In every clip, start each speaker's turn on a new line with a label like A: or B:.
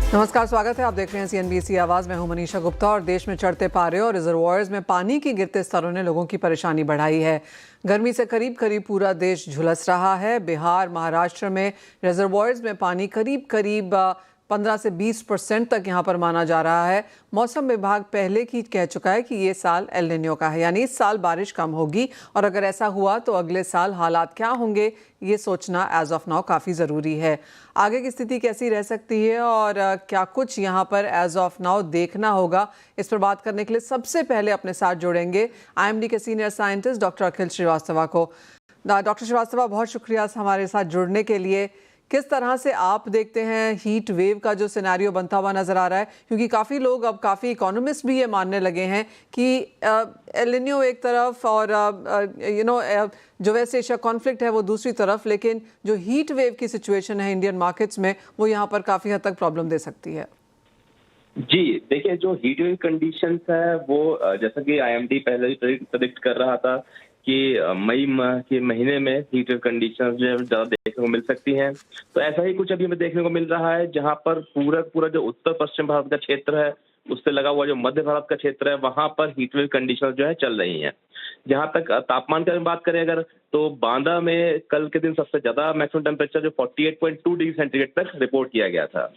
A: नमस्कार, स्वागत है। आप देख रहे हैं सीएनबीसी आवाज में हूं मनीषा गुप्ता। और देश में चढ़ते पारे और रिजर्वॉयर्स में पानी की गिरते स्तरों ने लोगों की परेशानी बढ़ाई है। गर्मी से करीब करीब पूरा देश झुलस रहा है। बिहार, महाराष्ट्र में रिजर्वॉयर्स में पानी करीब करीब 15 से 20% तक यहाँ पर माना जा रहा है। मौसम विभाग पहले ही कह चुका है कि ये साल एल निनो का है, यानी इस साल बारिश कम होगी। और अगर ऐसा हुआ तो अगले साल हालात क्या होंगे, ये सोचना एज ऑफ नाउ काफ़ी ज़रूरी है। आगे की स्थिति कैसी रह सकती है और क्या कुछ यहाँ पर एज ऑफ नाउ देखना होगा, इस पर बात करने के लिए सबसे पहले अपने साथ जोड़ेंगे आईएमडी के सीनियर साइंटिस्ट डॉक्टर अखिल श्रीवास्तव को। डॉक्टर श्रीवास्तव, बहुत शुक्रिया हमारे साथ जुड़ने के लिए। किस तरह से आप देखते हैं हीट वेव का जो सिनेरियो बनता हुआ नजर आ रहा है, क्योंकि काफ़ी लोग, अब काफ़ी इकोनॉमिस्ट भी ये मानने लगे हैं कि एल निनो एक तरफ और जो वेस्ट एशिया कॉन्फ्लिक्ट है वो दूसरी तरफ, लेकिन जो हीट वेव की सिचुएशन है इंडियन मार्केट्स में वो यहाँ पर काफ़ी हद तक प्रॉब्लम दे सकती है।
B: जी देखिए, जो हीट वेव कंडीशंस है वो जैसा कि आईएमडी पहले ही प्रेडिक्ट कर रहा था कि मई माह के महीने में हीट वेव कंडीशंस जो है ज़्यादा देखने को मिल सकती हैं। तो ऐसा ही कुछ अभी हमें देखने को मिल रहा है, जहां पर पूरा जो उत्तर पश्चिम भारत का क्षेत्र है, उससे लगा हुआ जो मध्य भारत का क्षेत्र है, वहां पर हीट वेव कंडीशंस जो है चल रही हैं। जहां तक तापमान की बात करें अगर, तो बांदा में कल के दिन सबसे ज्यादा मैक्सिमम टेम्परेचर जो 48.2 डिग्री सेंटीग्रेड तक रिपोर्ट किया गया था।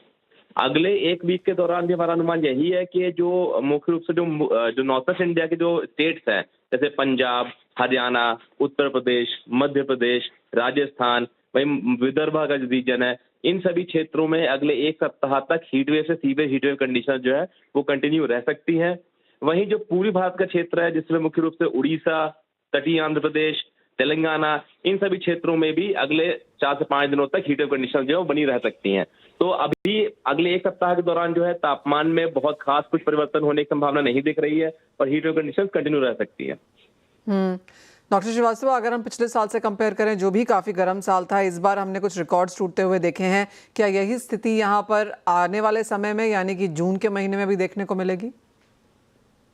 B: अगले एक वीक के दौरान भी हमारा अनुमान यही है कि जो मुख्य रूप से जो नॉर्थ ईस्ट इंडिया के जो स्टेट्स हैं, जैसे पंजाब, हरियाणा, उत्तर प्रदेश, मध्य प्रदेश, राजस्थान, वहीं विदर्भ का जो रीजन है, इन सभी क्षेत्रों में अगले एक सप्ताह तक हीटवेव से सीवियर हीटवेव कंडीशन जो है वो कंटिन्यू रह सकती हैं। वहीं जो पूर्वी भारत का क्षेत्र है, जिसमें मुख्य रूप से उड़ीसा, तटीय आंध्र प्रदेश, तेलंगाना, इन सभी क्षेत्रों में भी अगले 4 से 5 दिनों तक हीटवेव कंडीशन जो है बनी रह सकती हैं। तो अभी अगले एक सप्ताह के दौरान जो है तापमान में बहुत खास कुछ परिवर्तन होने की संभावना नहीं दिख रही है और हीटवेव कंडीशन कंटिन्यू रह सकती है।
A: डॉक्टर श्रीवास्तव, अगर हम पिछले साल से कंपेयर करें, जो भी काफ़ी गर्म साल था, इस बार हमने कुछ रिकॉर्ड्स टूटते हुए देखे हैं। क्या यही स्थिति यहाँ पर आने वाले समय में, यानी कि जून के महीने में भी देखने को मिलेगी?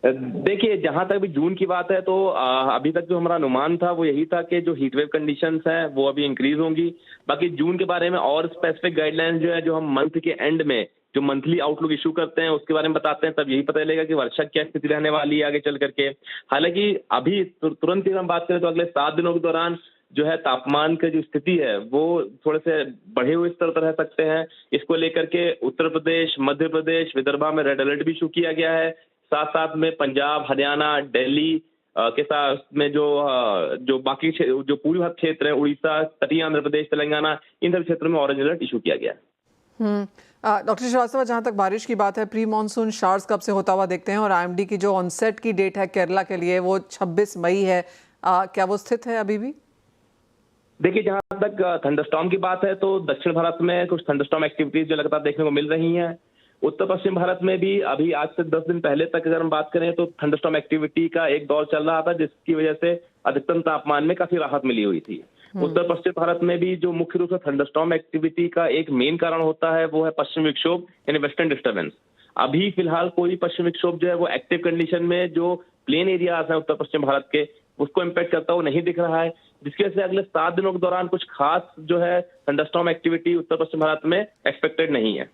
B: देखिए, जहां तक भी जून की बात है तो अभी तक जो हमारा अनुमान था वो यही था कि जो हीटवेव कंडीशंस हैं वो अभी इंक्रीज होंगी। बाकी जून के बारे में और स्पेसिफिक गाइडलाइंस जो है, जो हम मंथ के एंड में जो मंथली आउटलुक इशू करते हैं उसके बारे में बताते हैं, तब यही पता चलेगा कि वर्षा क्या स्थिति रहने वाली है आगे चल करके। हालांकि अभी तुरंत ही हम बात करें तो अगले 7 दिनों के दौरान जो है तापमान की जो स्थिति है वो थोड़े से बढ़े हुए स्तर पर रह सकते हैं। इसको लेकर के उत्तर प्रदेश, मध्य प्रदेश, विदर्भा में रेड अलर्ट भी इशू किया गया है। साथ साथ में पंजाब, हरियाणा, दिल्ली के साथ में जो बाकी जो पूर्वी भारत क्षेत्र है, उड़ीसा, तटीय आंध्र प्रदेश, तेलंगाना, इन सभी क्षेत्रों में ऑरेंज अलर्ट इशू किया गया है।
A: डॉक्टर श्रीवास्तव, जहां तक बारिश की बात है, प्री मानसून शावर्स कब से होता हुआ देखते हैं? और आईएमडी की जो ऑनसेट की डेट है केरला के लिए वो 26 मई है, क्या वो स्थित है अभी भी?
B: देखिए, जहां तक थंडरस्टॉर्म की बात है तो दक्षिण भारत में कुछ थंडरस्टॉर्म एक्टिविटीज जो लगातार देखने को मिल रही हैं। उत्तर पश्चिम भारत में भी अभी आज से 10 दिन पहले तक अगर हम बात करें तो थंडरस्टॉर्म एक्टिविटी का एक दौर चल रहा था, जिसकी वजह से अधिकतम तापमान में काफी राहत मिली हुई थी। उत्तर पश्चिम भारत में भी जो मुख्य रूप से थंडरस्टॉर्म एक्टिविटी का एक मेन कारण होता है वो है पश्चिम विक्षोभ, यानी वेस्टर्न डिस्टर्बेंस। अभी फिलहाल कोई पश्चिम विक्षोभ जो है वो एक्टिव कंडीशन में जो प्लेन एरियाज है उत्तर पश्चिम भारत के, उसको इम्पैक्ट करता हुआ नहीं दिख रहा है, जिसकी वजह से अगले 7 दिनों के दौरान कुछ खास जो है थंडरस्टॉर्म एक्टिविटी उत्तर पश्चिम भारत में एक्सपेक्टेड नहीं है।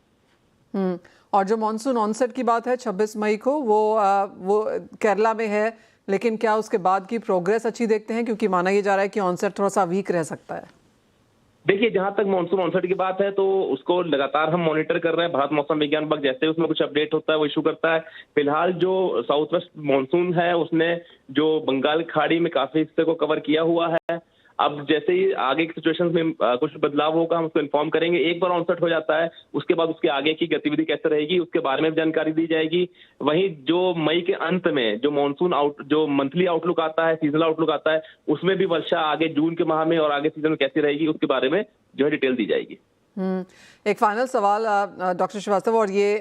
A: और जो मॉनसून ऑनसेट की बात है 26 मई को, वो केरला में है, लेकिन क्या उसके बाद की प्रोग्रेस अच्छी देखते हैं? क्योंकि माना ये जा रहा है कि ऑनसेट थोड़ा सा वीक रह सकता है।
B: देखिए, जहां तक मानसून ऑनसेट की बात है तो उसको लगातार हम मॉनिटर कर रहे हैं। भारत मौसम विज्ञान विभाग जैसे उसमें कुछ अपडेट होता है वो इशू करता है। फिलहाल जो साउथ वेस्ट मानसून है उसने जो बंगाल की खाड़ी में काफी हिस्से को कवर किया हुआ है। अब जैसे ही आगे की सिचुएशन में कुछ बदलाव होगा हम उसको इन्फॉर्म करेंगे। एक बार ऑनसेट हो जाता है उसके बाद उसके आगे की गतिविधि कैसे रहेगी उसके बारे में जानकारी दी जाएगी। वहीं जो मई के अंत में जो जो मंथली आउटलुक आता है, सीजनल आउटलुक आता है, उसमें भी वर्षा आगे जून के माह में और आगे सीजन में कैसी रहेगी उसके बारे में जो है डिटेल दी जाएगी।
A: एक फाइनल सवाल डॉक्टर श्रीवास्तव, और ये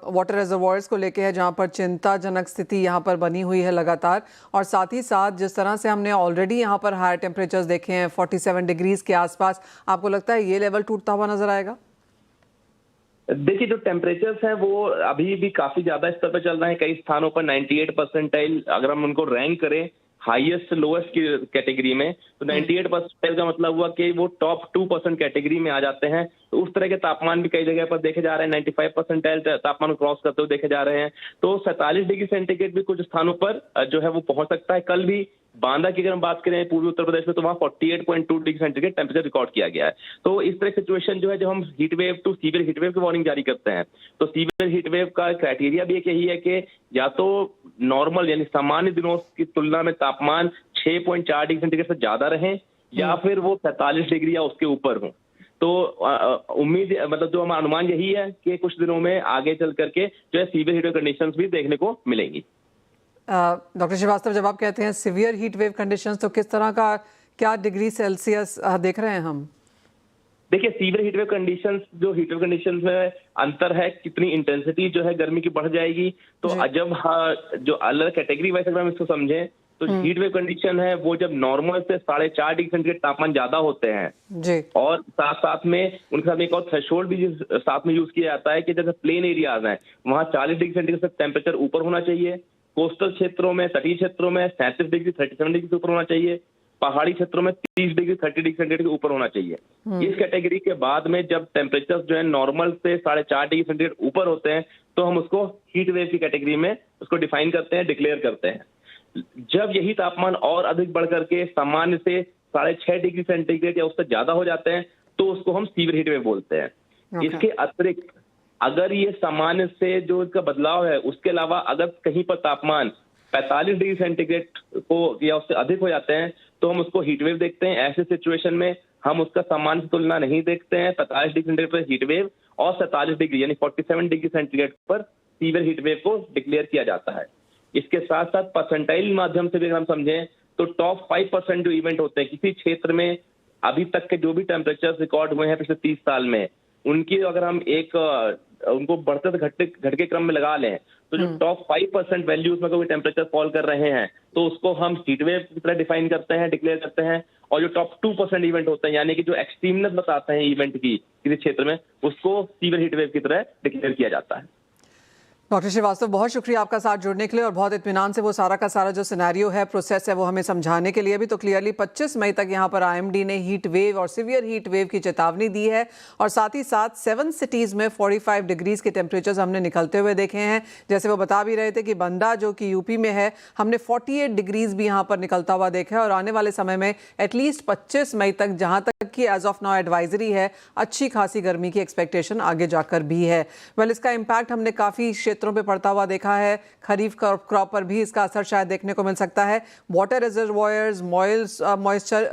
A: वाटर रिजर्वॉयर्स को लेके है, जहां पर चिंताजनक स्थिति यहां पर बनी हुई है लगातार, और साथ ही साथ जिस तरह से हमने ऑलरेडी यहां पर हायर टेम्परेचर्स देखे हैं 47 डिग्रीज के आसपास, आपको लगता है ये लेवल टूटता हुआ नजर आएगा?
B: देखिए, जो टेम्परेचर्स हैं वो अभी भी काफी ज्यादा स्तर पर चल रहे हैं। कई स्थानों पर 98 परसेंटाइल अगर हम उनको रैंक करें हाईएस्ट लोएस्ट की कैटेगरी में, तो 98% का मतलब हुआ कि वो टॉप 2% कैटेगरी में आ जाते हैं। तो उस तरह के तापमान भी कई जगह पर देखे जा रहे हैं, 95% तापमान क्रॉस करते हुए देखे जा रहे हैं। तो 47 डिग्री सेंटीग्रेड भी कुछ स्थानों पर जो है वो पहुंच सकता है। कल भी बांदा की अगर हम बात करें पूर्वी उत्तर प्रदेश में, तो वहाँ 48.2 डिग्री सेंटीग्रेड टेम्परेचर रिकॉर्ड किया गया है। तो इस तरह की सिचुएशन जो है, जब हम heat wave to severe heat wave की वार्निंग जारी करते हैं, तो सीवियर हीट वेव का क्राइटेरिया भी एक यही है कि या तो नॉर्मल यानी सामान्य दिनों की तुलना में तापमान 6.4 डिग्री सेंटीग्रेड से ज्यादा रहे, या फिर वो 47 डिग्री या उसके ऊपर हो। तो उम्मीद मतलब जो हमारा अनुमान यही है कि कुछ दिनों में आगे चल करके जो है सीवियर हीट वेव कंडीशंस भी देखने को मिलेंगी।
A: डॉक्टर श्रीवास्तव, जब आप कहते हैं सिवियर हीट वेव कंडीशंस, तो किस तरह का, क्या डिग्री सेल्सियस देख रहे हैं हम?
B: देखिए, सीवियर हीट वेव कंडीशंस, जो हीट वेव कंडीशंस में अंतर है, कितनी इंटेंसिटी जो है गर्मी की बढ़ जाएगी। तो जब जो अलग कैटेगरी वाइज अगर हम इसको समझें, तो हीट वेव कंडीशन है वो जब नॉर्मल से 4.5 डिग्री सेंटीग्रेड तापमान ज्यादा होते हैं
A: जी, और
B: साथ साथ में उनके साथ एक और थ्रेशोल्ड भी साथ में यूज किया जाता है कि जैसे प्लेन एरियाज हैं वहां 40 डिग्री सेंटीग्रेड से टेम्परेचर ऊपर होना चाहिए, कोस्टल क्षेत्रों में, तटीय क्षेत्रों में 37 डिग्री 37 डिग्री से ऊपर होना चाहिए, पहाड़ी क्षेत्रों में 30 डिग्री 30 डिग्री सेंटीग्रेड के ऊपर होना चाहिए। इस कैटेगरी के बाद में जब टेम्परेचर जो है नॉर्मल से 4.5 डिग्री सेंटीग्रेड ऊपर होते हैं, तो हम उसको हीट वेव की कैटेगरी में उसको डिफाइन करते हैं, डिक्लेयर करते हैं। जब यही तापमान और अधिक बढ़ करके सामान्य से 6.5 डिग्री सेंटीग्रेड या उससे ज्यादा हो जाते हैं, तो उसको हम सीवियर हीट वेव बोलते हैं। इसके अतिरिक्त अगर ये सामान्य से जो इसका बदलाव है, उसके अलावा अगर कहीं पर तापमान 45 डिग्री सेंटीग्रेड को या उससे अधिक हो जाते हैं, तो हम उसको हीट वेव देखते हैं। ऐसे सिचुएशन में हम उसका सामान्य से तुलना नहीं देखते हैं। 45 डिग्री सेंटीग्रेड पर हीट वेव और 47 डिग्री यानी 47 डिग्री सेंटीग्रेड पर सीवियर हीट वेव को डिक्लेयर किया जाता है। इसके साथ साथ परसेंटाइल माध्यम से भी अगर हम समझें, तो टॉप 5% जो इवेंट होते हैं किसी क्षेत्र में, अभी तक के जो भी टेम्परेचर रिकॉर्ड हुए हैं पिछले 30 साल में, उनकी अगर हम उनको बढ़ते घटके क्रम में लगा लें, तो जो टॉप 5% वैल्यूज में कोई टेम्परेचर फॉल कर रहे हैं, तो उसको हम हीट वेव की तरह डिफाइन करते हैं, डिक्लेयर करते हैं। और जो टॉप 2% इवेंट होते हैं, यानी कि जो एक्सट्रीमनेस बताते हैं इवेंट की किसी क्षेत्र में, उसको सीवियर हीट वेव की तरह डिक्लेयर किया जाता है।
A: डॉक्टर श्रीवास्तव, बहुत शुक्रिया आपका साथ जुड़ने के लिए, और बहुत इत्मीनान से वो सारा का सारा जो सिनेरियो है, प्रोसेस है, वो हमें समझाने के लिए भी। तो क्लियरली 25 मई तक यहाँ पर आईएमडी ने हीट वेव और सीवियर हीट वेव की चेतावनी दी है, और साथ ही साथ 7 सिटीज़ में 45 डिग्रीज के टेम्परेचर्स हमने निकलते हुए देखे हैं। जैसे वो बता भी रहे थे कि बंदा जो कि यूपी में है, हमने 48 डिग्रीज भी यहाँ पर निकलता हुआ देखा है, और आने वाले समय में एटलीस्ट 25 मई तक, जहाँ तक कि एज ऑफ नाउ एडवाइजरी है, अच्छी खासी गर्मी की एक्सपेक्टेशन आगे जाकर भी है। वेल, इसका इम्पैक्ट हमने काफ़ी क्षेत्रों पे पड़ता हुआ देखा है। खरीफ क्रॉप पर भी इसका असर शायद देखने को मिल सकता है। वाटर रिजर्वॉयर्स,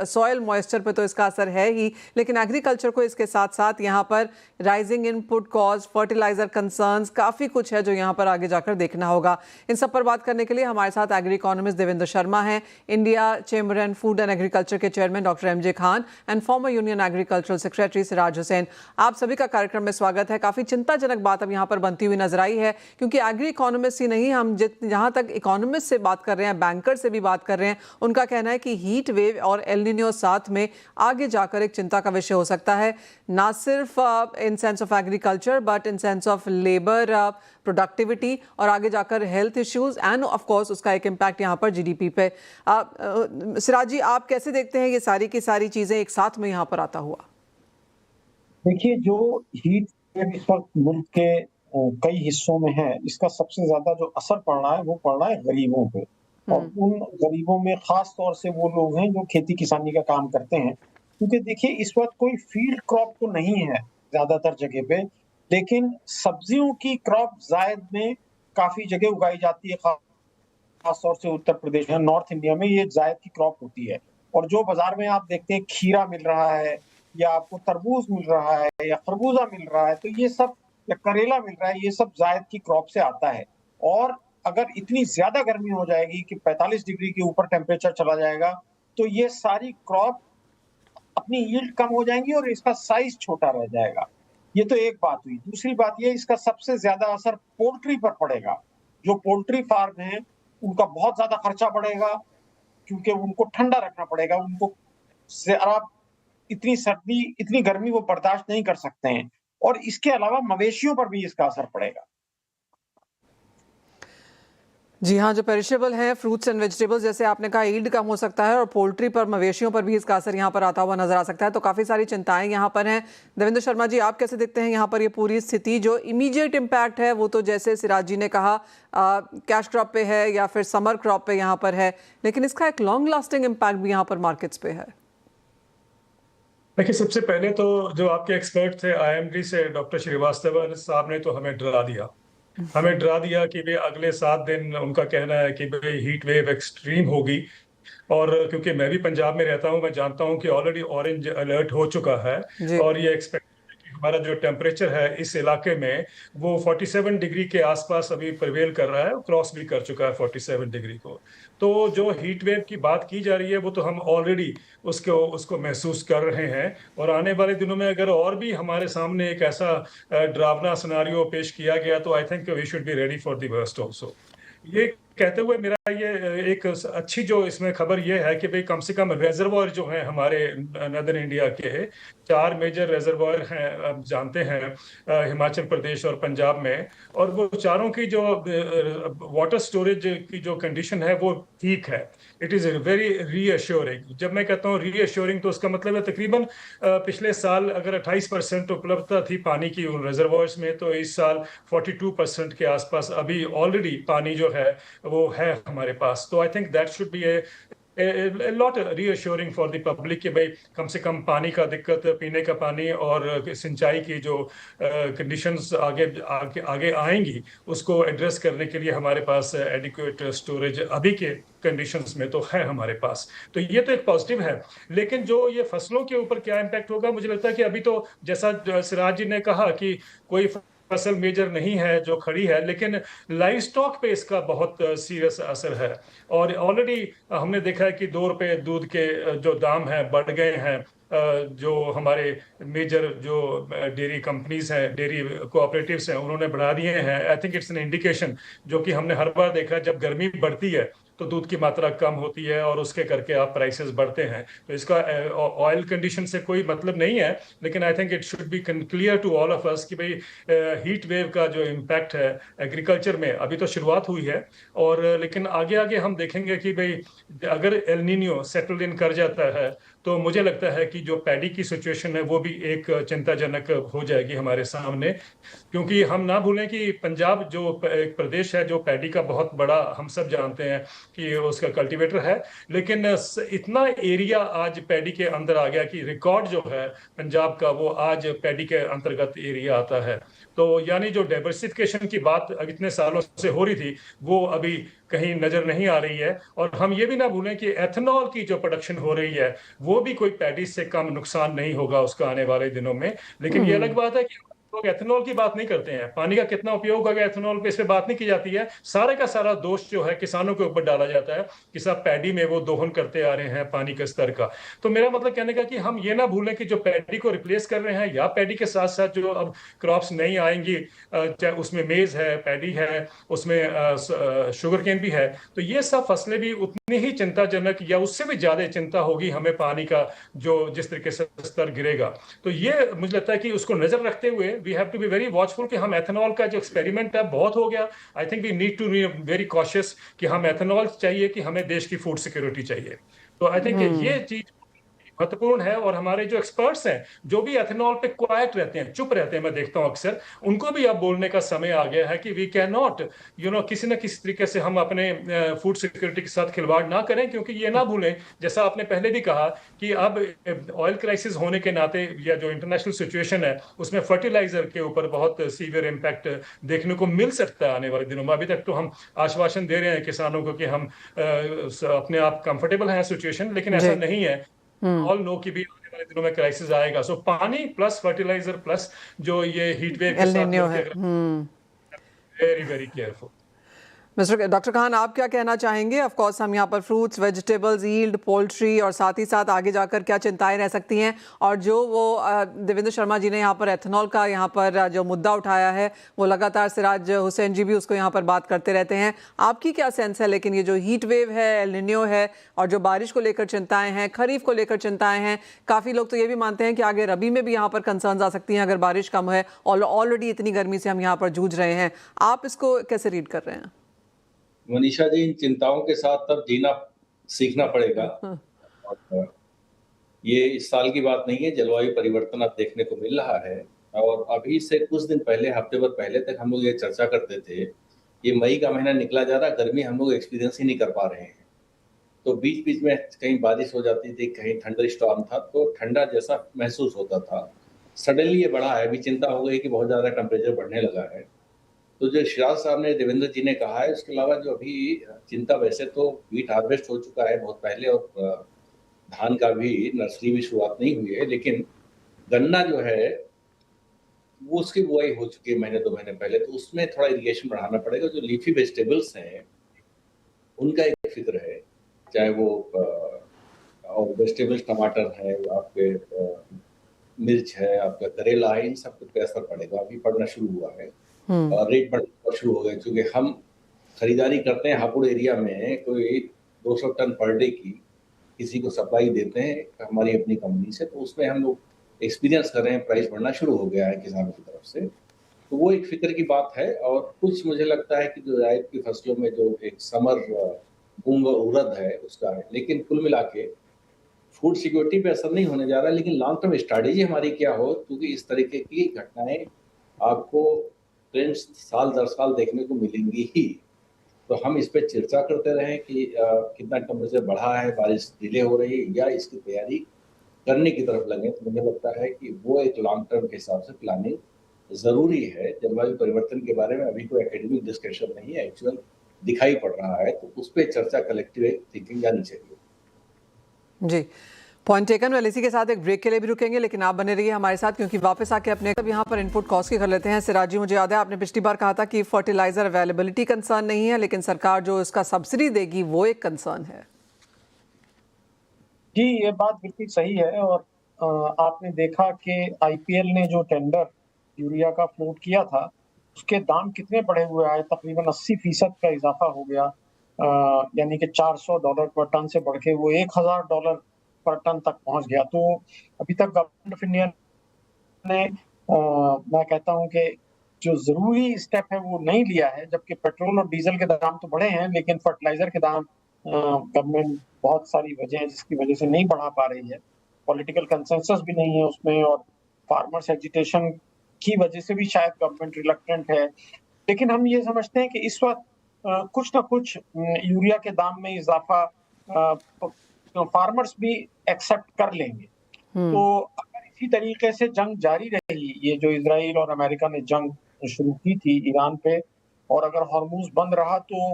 A: सॉइल मॉइस्चर पे तो इसका असर है ही, लेकिन एग्रीकल्चर को इसके साथ साथ यहाँ पर rising input cost, fertiliser concerns, काफ़ी कुछ है जो यहाँ पर आगे जाकर देखना होगा। इन सब पर बात करने के लिए हमारे साथ एग्री इकोनॉमिस्ट देवेंद्र शर्मा हैं, India chamber and food and agriculture के chairman doctor MJ Khan and former union agricultural secretary Siraj Hussain. आप सभी का कार्यक्रम में स्वागत है। काफ़ी चिंताजनक बात अब यहाँ पर बनती हुई नजर आई है, क्योंकि एग्री इकोनॉमिस्ट ही नहीं, हम जहाँ तक इकोनॉमिस्ट से बात कर रहे हैं, बैंकर से भी बात कर रहे हैं, उनका कहना है कि हीट वेव और एल निनो साथ में आगे जाकर एक चिंता का विषय हो सकता है, ना सिर्फ in sense of agriculture but in sense of labour productivity, और आगे जाकर health issues end of course उसका एक इम्पैक्ट यहाँ पर जीडीपी पे। सिराज जी, आप कैसे देखते हैं ये सारी की सारी चीजें एक साथ में यहाँ पर आता हुआ?
C: देखिए, जो हीट वेव इस वक्त मुल्क के कई हिस्सों में है, इसका सबसे ज्यादा जो असर पड़ रहा है वो पड़ रहा है गरीबों पे, और उन गरीबों में खास तौर से वो लोग हैं जो खेती किसानी का काम करते हैं। क्योंकि देखिए, इस वक्त कोई फील्ड क्रॉप तो नहीं है ज्यादातर जगह पे, लेकिन सब्जियों की क्रॉप जायद में काफी जगह उगाई जाती है, खास तौर से उत्तर प्रदेश में, नॉर्थ इंडिया में ये जायद की क्रॉप होती है। और जो बाजार में आप देखते हैं खीरा मिल रहा है, या आपको तरबूज मिल रहा है, या खरबूजा मिल रहा है, तो ये सब, या करेला मिल रहा है, ये सब जायद की क्रॉप से आता है। और अगर इतनी ज्यादा गर्मी हो जाएगी कि 45 डिग्री के ऊपर टेम्परेचर चला जाएगा, तो ये सारी क्रॉप अपनी यील्ड कम हो जाएंगी और इसका साइज छोटा रह जाएगा। ये तो एक बात हुई। दूसरी बात ये, इसका सबसे ज्यादा असर पोल्ट्री पर पड़ेगा। जो पोल्ट्री फार्म है उनका बहुत ज्यादा खर्चा बढ़ेगा, क्योंकि उनको ठंडा रखना पड़ेगा, उनको इतनी सर्दी, इतनी गर्मी वो बर्दाश्त नहीं कर सकते हैं। और इसके अलावा मवेशियों पर भी इसका असर पड़ेगा।
A: जी हाँ, जो पेरिशेबल हैं फ्रूट्स एंड वेजिटेबल्स, जैसे आपने कहा, यील्ड कम हो सकता है और पोल्ट्री पर, मवेशियों पर भी इसका असर यहाँ पर आता हुआ नजर आ सकता है। तो काफ़ी सारी चिंताएं यहाँ पर हैं। देवेंद्र शर्मा जी, आप कैसे देखते हैं यहाँ पर ये पूरी स्थिति? जो इमीडिएट इम्पैक्ट है वो तो जैसे सिराज जी ने कहा कैश क्रॉप पे है या फिर समर क्रॉप पे यहाँ पर है, लेकिन इसका एक लॉन्ग लास्टिंग इम्पैक्ट भी यहाँ पर मार्केट्स पे है।
D: देखिए, सबसे पहले तो जो आपके एक्सपर्ट थे आईएमडी से, डॉक्टर श्रीवास्तव साहब ने तो हमें डरा दिया कि वे अगले 7 दिन, उनका कहना है कि भाई हीट वेव एक्सट्रीम होगी। और क्योंकि मैं भी पंजाब में रहता हूं, मैं जानता हूं कि ऑलरेडी ऑरेंज अलर्ट हो चुका है।
A: जी।
D: और ये एक्सपेक्ट हमारा जो टेम्परेचर है इस इलाके में वो 47 डिग्री के आसपास अभी प्रिवेल कर रहा है, क्रॉस भी कर चुका है 47 डिग्री को। तो जो हीट वेव की बात की जा रही है वो तो हम ऑलरेडी उसको उसको महसूस कर रहे हैं। और आने वाले दिनों में अगर और भी हमारे सामने एक ऐसा डरावना सिनारियो पेश किया गया तो I think we should be ready for the worst also. ये कहते हुए मेरा ये एक अच्छी जो इसमें खबर ये है कि भाई कम से कम रेजर्वायर जो हैं हमारे नदर इंडिया के 4 मेजर रेजर्वायर हैं, आप जानते हैं, हिमाचल प्रदेश और पंजाब में। और वो चारों की जो वाटर स्टोरेज की जो कंडीशन है वो ठीक है। It is very reassuring. जब मैं कहता हूँ रीअश्योरिंग तो उसका मतलब है तकरीबन पिछले साल अगर 28% उपलब्धता थी पानी की उन रिजर्वायर्स में, तो इस साल 42% के आसपास अभी ऑलरेडी पानी जो है वो है हमारे पास। तो I think that should be a lot reassuring for the public कि भाई कम से कम पानी का दिक्कत, पीने का पानी और सिंचाई की जो कंडीशंस आगे आगे आगे आएंगी उसको एड्रेस करने के लिए हमारे पास एडिक्वेट स्टोरेज अभी के कंडीशंस में तो है हमारे पास। तो ये तो एक पॉजिटिव है। लेकिन जो ये फसलों के ऊपर क्या इम्पैक्ट होगा, मुझे लगता है कि अभी तो जैसा सिराज जी ने कहा कि कोई फसल मेजर नहीं है जो खड़ी है, लेकिन लाइव स्टॉक पे इसका बहुत सीरियस असर है। और ऑलरेडी हमने देखा है कि 2 रुपए दूध के जो दाम है बढ़ गए हैं। जो हमारे मेजर जो डेयरी कंपनीज हैं, डेयरी कोऑपरेटिव्स हैं, उन्होंने बढ़ा दिए हैं। I think it's an indication, जो कि हमने हर बार देखा है, जब गर्मी बढ़ती है तो दूध की मात्रा कम होती है और उसके करके आप प्राइसेस बढ़ते हैं। तो इसका ऑयल कंडीशन से कोई मतलब नहीं है, लेकिन I think it should be clear to all of us कि भाई हीट वेव का जो इम्पैक्ट है एग्रीकल्चर में अभी तो शुरुआत हुई है। और लेकिन आगे आगे हम देखेंगे कि भाई अगर एल नीनियो सेटल इन कर जाता है तो मुझे लगता है कि जो पैडी की सिचुएशन है वो भी एक चिंताजनक हो जाएगी हमारे सामने। क्योंकि हम ना भूलें कि पंजाब जो एक प्रदेश है जो पैडी का बहुत बड़ा, हम सब जानते हैं कि उसका कल्टीवेटर है, लेकिन इतना एरिया आज पैडी के अंदर आ गया कि रिकॉर्ड जो है पंजाब का वो आज पैडी के अंतर्गत एरिया आता है। तो यानी जो डाइवर्सिफिकेशन की बात इतने सालों से हो रही थी वो अभी कहीं नजर नहीं आ रही है। और हम ये भी ना भूलें कि एथेनॉल की जो प्रोडक्शन हो रही है वो भी कोई पैडी से कम नुकसान नहीं होगा उसका आने वाले दिनों में। लेकिन ये अलग बात है कि लोग एथेनॉल की बात नहीं करते हैं, पानी का कितना उपयोग होगा एथेनॉल पे, इस पे बात नहीं की जाती है। सारे का सारा दोष जो है किसानों के ऊपर डाला जाता है कि सब पैडी में वो दोहन करते आ रहे हैं पानी के स्तर का। तो मेरा मतलब कहने का कि हम ये ना भूलें कि जो पैडी को रिप्लेस कर रहे हैं या पैडी के साथ साथ जो अब क्रॉप्स नहीं आएंगी, चाहे उसमें मेज है, पैडी है, उसमें शुगर केन भी है, तो ये सब फसलें भी उतनी ही चिंताजनक या उससे भी ज्यादा चिंता होगी हमें पानी का जो जिस तरीके से स्तर गिरेगा। तो ये मुझे लगता है कि उसको नजर रखते हुए we have to be very watchful कि हम एथेनॉल का जो एक्सपेरिमेंट है बहुत हो गया। I think we need to be very cautious कि हम एथेनॉल चाहिए कि हमें देश की फूड सिक्योरिटी चाहिए। तो आई थिंक ये चीज महत्वपूर्ण है। और हमारे जो एक्सपर्ट्स हैं जो भी एथेनॉल पे क्वाइट रहते हैं, चुप रहते हैं, मैं देखता हूं अक्सर, उनको भी अब बोलने का समय आ गया है कि वी कैन नॉट किसी न किसी तरीके से हम अपने फूड सिक्योरिटी के साथ खिलवाड़ ना करें। क्योंकि ये ना भूलें, जैसा आपने पहले भी कहा, कि अब ऑयल क्राइसिस होने के नाते या जो इंटरनेशनल सिचुएशन है उसमें फर्टिलाइजर के ऊपर बहुत सीवियर इम्पैक्ट देखने को मिल सकता है आने वाले दिनों में। अभी तक तो हम आश्वासन दे रहे हैं किसानों को कि हम अपने आप कंफर्टेबल हैं सिचुएशन, लेकिन ऐसा नहीं है। ऑल नो कि भी आने वाले दिनों में क्राइसिस आएगा। सो पानी प्लस फर्टिलाइजर प्लस जो ये हीट वेव के साथ very very careful.
A: Mister doctor Khan, आप क्या कहना चाहेंगे? ऑफ कोर्स हम यहाँ पर फ्रूट्स, वेजिटेबल्स, यील्ड, पोल्ट्री और साथ ही साथ आगे जाकर क्या चिंताएं रह सकती हैं, और जो वो देवेंद्र शर्मा जी ने यहाँ पर एथेनॉल का यहाँ पर जो मुद्दा उठाया है वो लगातार सिराज हुसैन जी भी उसको यहाँ पर बात करते रहते हैं। आपकी क्या सेंस है? लेकिन ये जो हीट वेव है, एल निन्यो है, और जो बारिश को लेकर चिंताएं हैं, खरीफ को लेकर चिंताएं हैं, काफ़ी लोग तो ये भी मानते हैं कि आगे रबी में भी यहाँ पर कंसर्न आ सकती हैं अगर बारिश कम है, और ऑलरेडी इतनी गर्मी से हम यहाँ पर जूझ रहे हैं। आप इसको कैसे रीड कर रहे हैं?
E: मनीषा जी, इन चिंताओं के साथ तब जीना सीखना पड़ेगा। और ये इस साल की बात नहीं है, जलवायु परिवर्तन अब देखने को मिल रहा है। और अभी से कुछ दिन पहले, हफ्ते भर पहले तक हम लोग ये चर्चा करते थे, ये मई का महीना निकला जा रहा, गर्मी हम लोग एक्सपीरियंस ही नहीं कर पा रहे हैं। तो बीच बीच में कहीं बारिश हो जाती थी, कहीं थंडर स्टॉर्म था, तो ठंडा जैसा महसूस होता था। सडनली ये बढ़ा है, अभी चिंता हो गई कि बहुत ज़्यादा टेम्परेचर बढ़ने लगा है। तो जो शिराज साहब ने, देवेंद्र जी ने कहा है, उसके अलावा जो अभी चिंता, वैसे तो व्हीट हार्वेस्ट हो चुका है बहुत पहले, और धान का भी नर्सरी भी शुरुआत नहीं हुई है, लेकिन गन्ना जो है वो उसकी बुआई हो चुकी है महीने 2 महीने पहले, तो उसमें थोड़ा इरिगेशन बढ़ाना पड़ेगा। जो लीफी वेजिटेबल्स हैं उनका एक फिक्र है, चाहे वो और वेजिटेबल्स, टमाटर है आपके, मिर्च है आपका, करेला है, इन सब पे असर पड़ेगा। अभी पड़ना शुरू हुआ है और रेट बढ़ना शुरू हो गए, क्योंकि हम खरीदारी करते हैं हापुड़ एरिया में, कोई 200 टन पर डे की किसी को सप्लाई देते हैं हमारी अपनी कंपनी से, तो उसमें हम लोग एक्सपीरियंस कर रहे हैं, प्राइस बढ़ना शुरू हो गया है किसानों की तरफ से। तो वो एक फिक्र की बात है। और कुछ मुझे लगता है कि जो जायद की फसलों में जो एक समर मूंग और उड़द है उसका है, लेकिन कुल मिला के फूड सिक्योरिटी पे असर नहीं होने जा रहा है। लेकिन लॉन्ग टर्म स्ट्रैटेजी हमारी क्या हो, क्योंकि इस तरीके की घटनाएं आपको ट्रेंड्स साल दर साल देखने को मिलेंगी ही। तो हम इस पे चर्चा करते रहें कि कितना टेम्परेचर बढ़ा है, बारिश डिले हो रही है, या इसकी तैयारी करने की तरफ लगे। तो मुझे लगता है कि वो एक लॉन्ग टर्म के हिसाब से प्लानिंग ज़रूरी है। जलवायु परिवर्तन के बारे में अभी कोई एकेडमिक डिस्कशन नहीं है, एक्चुअल दिखाई पड़ रहा है, तो उस पर चर्चा, कलेक्टिव थिंकिंग जानी चाहिए।
A: जी, पॉइंट टेकन। वेल, इसी के साथ एक ब्रेक के लिए भी रुकेंगे, लेकिन आप बने रहिए हमारे साथ, क्योंकि वापस आके अपने अब यहाँ पर इनपुट कॉस्ट की कर लेते हैं। सिराज जी, मुझे याद है आपने पिछली बार कहा था कि फर्टिलाइजर अवेलेबिलिटी कंसर्न नहीं है, लेकिन सरकार जो इसका सब्सिडी देगी वो एक कंसर्न है।
C: जी, ये बात बिल्कुल सही है। और आपने देखा कि आईपीएल ने जो टेंडर यूरिया का फ्लोट किया था, उसके दाम कितने बढ़े हुए आए, तकरीबन 80% का इजाफा हो गया। यानी कि $400 पर टन से बढ़ के वो $1000 पर टन तक पहुंच गया। तो अभी तक गवर्नमेंट ऑफ इंडिया ने मैं कहता हूं कि जो जरूरी स्टेप है वो नहीं लिया है। जबकि पेट्रोल और डीजल के दाम तो बढ़े हैं, लेकिन फर्टिलाइजर के दाम गवर्नमेंट बहुत सारी वजह है जिसकी वजह से नहीं बढ़ा पा रही है। पॉलिटिकल कंसेंसस भी नहीं है उसमें, और फार्मर्स एजिटेशन की वजह से भी शायद गवर्नमेंट रिलक्टेंट है। लेकिन हम ये समझते हैं कि इस वक्त कुछ ना कुछ यूरिया के दाम में इजाफा फार्मर्स भी एक्सेप्ट कर लेंगे। तो अगर इसी तरीके से जंग जारी रही, ये जो इजराइल और अमेरिका ने जंग शुरू की थी ईरान पे, और अगर हॉर्मूज बंद रहा, तो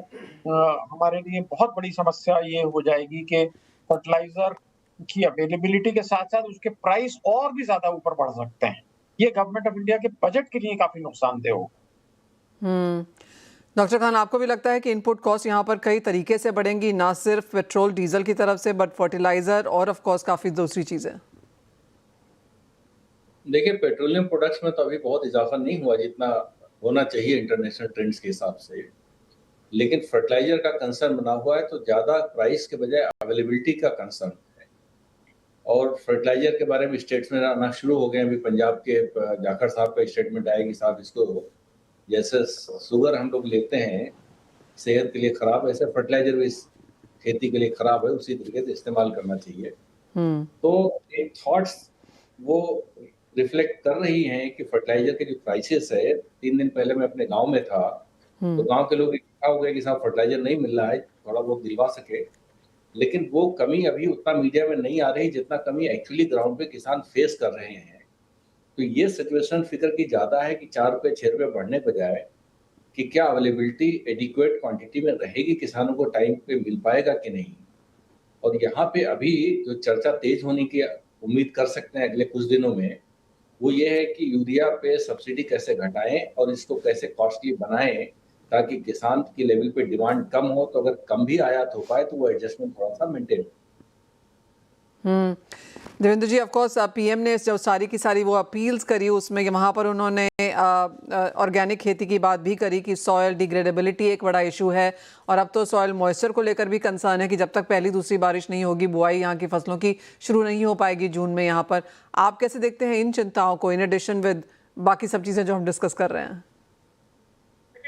C: हमारे लिए बहुत बड़ी समस्या ये हो जाएगी कि फर्टिलाइजर की अवेलेबिलिटी के साथ साथ उसके प्राइस और भी ज्यादा ऊपर बढ़ सकते हैं। ये गवर्नमेंट ऑफ इंडिया के बजट के लिए काफी नुकसानदेह होगा।
A: डॉक्टर खान, आपको भी लगता है कि इनपुट कॉस्ट यहाँ पर कई तरीके से बढ़ेंगी, ना सिर्फ पेट्रोल डीजल की तरफ से, बट फर्टिलाइजर और ऑफ कोर्स काफी दूसरी चीजें?
E: देखिए, पेट्रोलियम प्रोडक्ट्स में तो अभी बहुत इजाफा नहीं हुआ जितना होना चाहिए इंटरनेशनल ट्रेंड्स के हिसाब से। लेकिन फर्टिलाइजर का कंसर्न बना हुआ है, तो ज़्यादा प्राइस के बजाय अवेलेबिलिटी का कंसर्न है। और फर्टिलाइजर के बारे में स्टेटमेंट आना शुरू हो गए। अभी पंजाब के जाखड़ साहब का स्टेटमेंट आएगी, साहब इसको, जैसे शुगर हम लोग लेते हैं सेहत के लिए खराब, ऐसे फर्टिलाइजर भी खेती के लिए खराब है, उसी तरीके से इस्तेमाल करना चाहिए। तो एक थॉट्स वो रिफ्लेक्ट कर रही हैं कि फर्टिलाइजर के जो प्राइसेस है, 3 दिन पहले मैं अपने गांव में था, तो गांव के लोग इकट्ठा हो गए कि साहब फर्टिलाइजर नहीं मिल रहा है, थोड़ा बहुत दिलवा सके। लेकिन वो कमी अभी उतना मीडिया में नहीं आ रही जितना कमी एक्चुअली ग्राउंड पे किसान फेस कर रहे हैं। तो ये सिचुएशन फिक्र की ज्यादा है कि 4 रुपए 6 रुपए बढ़ने बजाय कि क्या अवेलेबिलिटी एडिक्वेट क्वांटिटी में रहेगी, किसानों को टाइम पे मिल पाएगा कि नहीं। और यहाँ पे अभी जो चर्चा तेज होने की उम्मीद कर सकते हैं अगले कुछ दिनों में, वो ये है कि यूरिया पे सब्सिडी कैसे घटाएं और इसको कैसे कॉस्टली बनाएं, ताकि किसान की लेवल पे डिमांड कम हो, तो अगर कम भी आयात हो पाए तो वो एडजस्टमेंट थोड़ा सा मेंटेन हो।
A: देवेंद्र जी, ऑफ कोर्स पीएम ने जो सारी की सारी वो अपील्स करी, उसमें वहाँ पर उन्होंने ऑर्गेनिक खेती की बात भी करी कि सॉयल डिग्रेडेबिलिटी एक बड़ा इशू है, और अब तो सॉयल मॉइस्चर को लेकर भी कंसर्न है कि जब तक पहली दूसरी बारिश नहीं होगी, बुआई यहाँ की फसलों की शुरू नहीं हो पाएगी जून में। यहाँ पर आप कैसे देखते हैं इन चिंताओं को, इन एडिशन विद बाकी सब चीज़ें जो हम डिस्कस कर रहे हैं?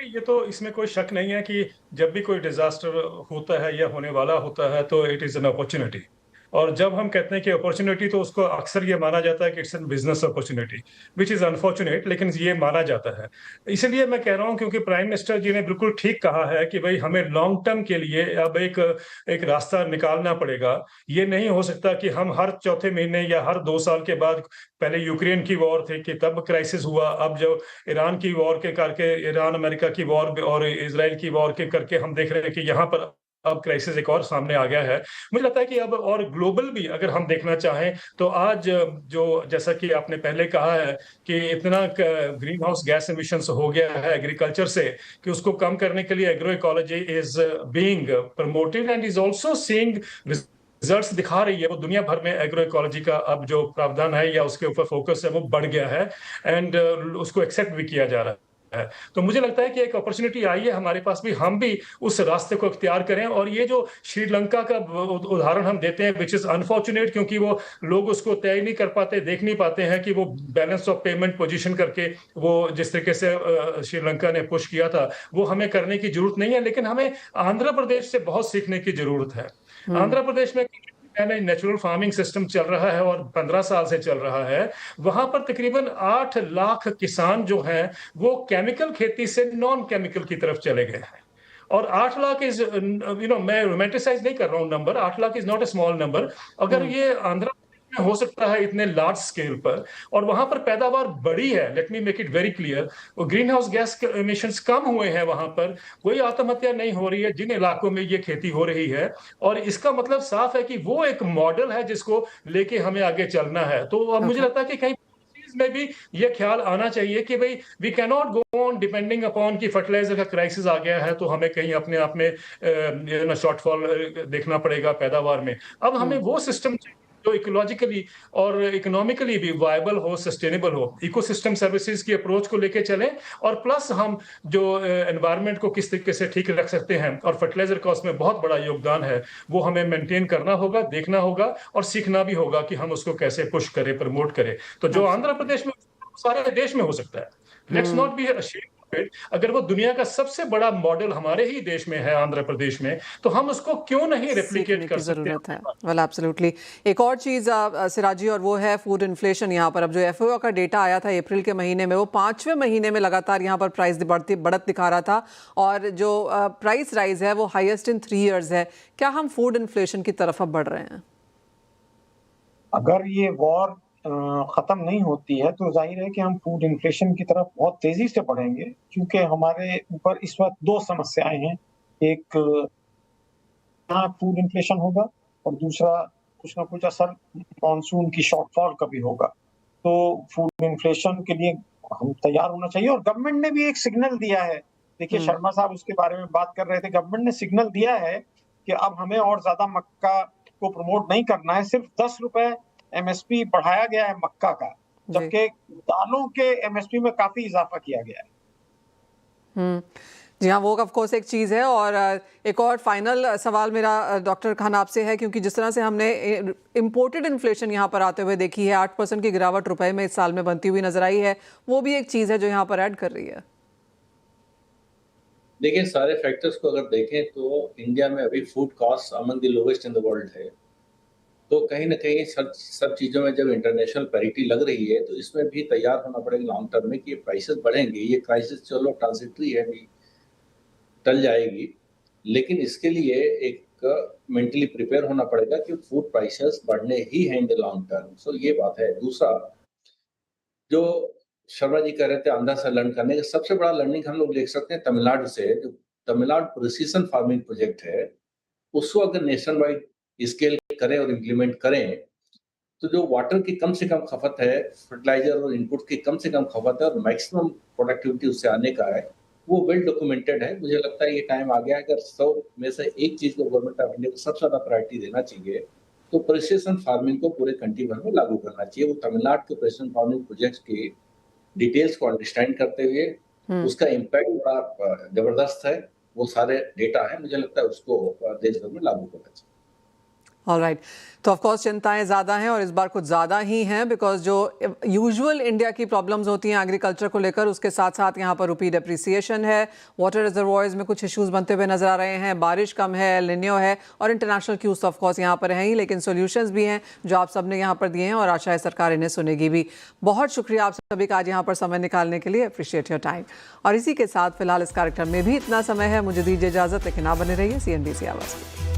D: ये तो इसमें कोई शक नहीं है कि जब भी कोई डिजास्टर होता है या होने वाला होता है तो इट इज एन अपॉर्चुनिटी। और जब हम कहते हैं कि अपॉर्चुनिटी, तो उसको अक्सर ये माना जाता है कि it's an business opportunity, which is unfortunate, लेकिन ये माना जाता है। इसलिए मैं कह रहा हूं, क्योंकि प्राइम मिनिस्टर जी ने बिल्कुल ठीक कहा है कि भाई हमें लॉन्ग टर्म के लिए अब एक रास्ता निकालना पड़ेगा। ये नहीं हो सकता कि हम हर चौथे महीने या हर 2 साल के बाद, पहले यूक्रेन की वॉर थी कि तब क्राइसिस हुआ, अब जो ईरान की वॉर के करके, ईरान अमेरिका की वॉर और इसराइल की वॉर के करके हम देख रहे हैं कि यहाँ पर अब क्राइसिस एक और सामने आ गया है। मुझे लगता है कि अब और ग्लोबल भी अगर हम देखना चाहें तो आज जो, जैसा कि आपने पहले कहा है कि इतना ग्रीन हाउस गैस एमिशंस हो गया है एग्रीकल्चर से, कि उसको कम करने के लिए agro ecology is being promoted and is also seeing results दिखा रही है। वो दुनिया भर में एग्रो इकोलॉजी का अब जो प्रावधान है या उसके ऊपर फोकस है वो बढ़ गया है, एंड उसको एक्सेप्ट भी किया जा रहा है। तो मुझे लगता है कि एक अपॉर्चुनिटी आई है हमारे पास भी, हम भी उस रास्ते को इख्तियार करें। और ये जो श्रीलंका का उदाहरण हम देते हैं, विच इज अनफॉर्चुनेट, क्योंकि वो लोग उसको तय नहीं कर पाते, देख नहीं पाते हैं कि वो बैलेंस ऑफ पेमेंट पोजीशन करके वो जिस तरीके से श्रीलंका ने पुश किया था, वो हमें करने की जरूरत नहीं है। लेकिन हमें आंध्र प्रदेश से बहुत सीखने की जरूरत है। आंध्र प्रदेश में नेचुरल फार्मिंग सिस्टम चल रहा है और 15 साल से चल रहा है। वहां पर तकरीबन 8 लाख किसान जो हैं वो केमिकल खेती से नॉन केमिकल की तरफ चले गए हैं। और 8 लाख इज, मैं रोमांटिसाइज नहीं कर रहा हूं number, 8 lakh is not a small number. अगर ये आंध्र में हो सकता है इतने लार्ज स्केल पर, और वहां पर पैदावार बड़ी है, let me make it very clear, greenhouse gas emissions कम हुए हैं वहां पर, कोई आत्महत्या नहीं हो रही है जिन इलाकों में ये खेती हो रही है। और इसका मतलब साफ है कि वो एक मॉडल है जिसको लेके हमें आगे चलना है। तो अब मुझे लगता है कि कहीं में भी ये ख्याल आना चाहिए कि भाई we can not go on depending upon कि फर्टिलाइजर का क्राइसिस आ गया है तो हमें कहीं अपने आप में शॉर्टफॉल देखना पड़ेगा पैदावार में। अब हमें वो सिस्टम जो इकोलॉजिकली और इकोनॉमिकली भी वायबल हो, सस्टेनेबल हो, इकोसिस्टम सर्विसेज की अप्रोच को लेके चलें। और प्लस हम जो एनवायरनमेंट को किस तरीके से ठीक रख सकते हैं, और फर्टिलाइजर का उसमें बहुत बड़ा योगदान है, वो हमें मेंटेन करना होगा, देखना होगा और सीखना भी होगा कि हम उसको कैसे पुश करें, प्रमोट करें। तो जो आंध्र प्रदेश में सारे देश में हो सकता है, लेट्स नॉट बी अशेम्ड। अगर वो दुनिया का सबसे बड़ा मॉडल हमारे ही देश में है, आंध्र प्रदेश में, तो हम उसको क्यों नहीं रेप्लिकेट कर सकते हैं?
A: Well absolutely. एक और चीज सिराजी, और वो है फूड इन्फ्लेशन। यहाँ पर अब जो एफओ का डेटा आया था अप्रैल के महीने में, वो 5वें महीने में लगातार यहाँ पर प्राइस बढ़त दिखा रहा था, और जो प्राइस राइज है वो हाईएस्ट इन 3 इयर्स है। क्या हम फूड इन्फ्लेशन की तरफ अब बढ़ रहे हैं?
C: अगर ये वॉर खत्म नहीं होती है तो जाहिर है कि हम फूड इन्फ्लेशन की तरफ बहुत तेजी से बढ़ेंगे, क्योंकि हमारे ऊपर इस वक्त 2 समस्याएं हैं। एक फूड इन्फ्लेशन होगा, और दूसरा कुछ ना कुछ असर मॉनसून की शॉर्टफॉल का भी होगा। तो फूड इन्फ्लेशन के लिए हम तैयार होना चाहिए, और गवर्नमेंट ने भी एक सिग्नल दिया है। देखिए, शर्मा साहब उसके बारे में बात कर रहे थे। गवर्नमेंट ने सिग्नल दिया है कि अब हमें और ज्यादा मक्का को प्रमोट नहीं करना है। सिर्फ 10 रुपए एमएसपी बढ़ाया गया है मक्का का, जबकि दालों के एमएसपी में काफी इजाफा किया गया है।
A: जी हाँ, वो ऑफ कोर्स एक चीज़ है। और एक और फाइनल सवाल मेरा डॉक्टर खान आपसे है, क्योंकि जिस तरह से हमने इम्पोर्टेड इन्फ्लेशन यहाँ पर आते हुए देखी है, 8% की गिरावट रुपए में इस साल में बनती हुई नजर आई है, वो भी एक चीज़ है जो यहाँ पर ऐड कर रही है।
E: देखिए, सारे फैक्टर्स को अगर देखें तो इंडिया में अभी food cost among the lowest in the world है। तो कहीं ना कहीं सब चीज़ों में जब इंटरनेशनल पैरिटी लग रही है तो इसमें भी तैयार होना पड़ेगा लॉन्ग टर्म में कि ये प्राइसेस बढ़ेंगे। ये क्राइसिस चलो ट्रांजिटरी है, भी टल जाएगी, लेकिन इसके लिए एक मेंटली प्रिपेयर होना पड़ेगा कि फूड प्राइसेस बढ़ने ही हैं इन द लॉन्ग टर्म। सो ये बात है। दूसरा, जो शर्मा जी कह रहे थे आंध्र से लर्न करने का, सबसे बड़ा लर्निंग हम लोग देख सकते हैं तमिलनाडु से। जो तमिलनाडु प्रिसीजन फार्मिंग प्रोजेक्ट है, उसको अगर नेशन वाइड स्केल करें और इम्प्लीमेंट करें तो जो वाटर की कम से कम खपत है, फर्टिलाइजर और इनपुट की कम से कम खपत है, और मैक्सिमम प्रोडक्टिविटी उससे आने का है, वो वेल डॉक्यूमेंटेड है। मुझे लगता है ये टाइम आ गया है। अगर 100 में से एक चीज को गवर्नमेंट ऑफ इंडिया को सबसे ज्यादा प्रायोरिटी देना चाहिए तो प्रिसीजन फार्मिंग को पूरे कंट्री भर में लागू करना चाहिए। वो तमिलनाडु के प्रिसीजन फार्मिंग प्रोजेक्ट्स की डिटेल्स को अंडरस्टैंड करते हुए उसका इम्पैक्ट बड़ा जबरदस्त है, वो सारे डेटा है, मुझे लगता है उसको देश भर में लागू करना चाहिए।
A: ऑलराइट, तो ऑफ कोर्स चिंताएं ज़्यादा हैं और इस बार कुछ ज़्यादा ही हैं, बिकॉज जो यूजुअल इंडिया की प्रॉब्लम्स होती हैं एग्रीकल्चर को लेकर, उसके साथ साथ यहाँ पर रुपी डेप्रिसिएशन है, वाटर रिजर्वॉयर्स में कुछ इश्यूज बनते हुए नजर आ रहे हैं, बारिश कम है, एल निनो है और इंटरनेशनल क्यूज ऑफ कोर्स यहाँ पर हैं ही, लेकिन सोल्यूशंस भी हैं जो आप सबने यहाँ पर दिए हैं और आशा है सरकार इन्हें सुनेगी भी। बहुत शुक्रिया आप सभी का आज यहाँ पर समय निकालने के लिए, अप्रिशिएट योर टाइम। और इसी के साथ फिलहाल इस कार्यक्रम में भी इतना समय है, मुझे दीजिए इजाजत, लेकिन आप बने रहिए CNBC आवाज़।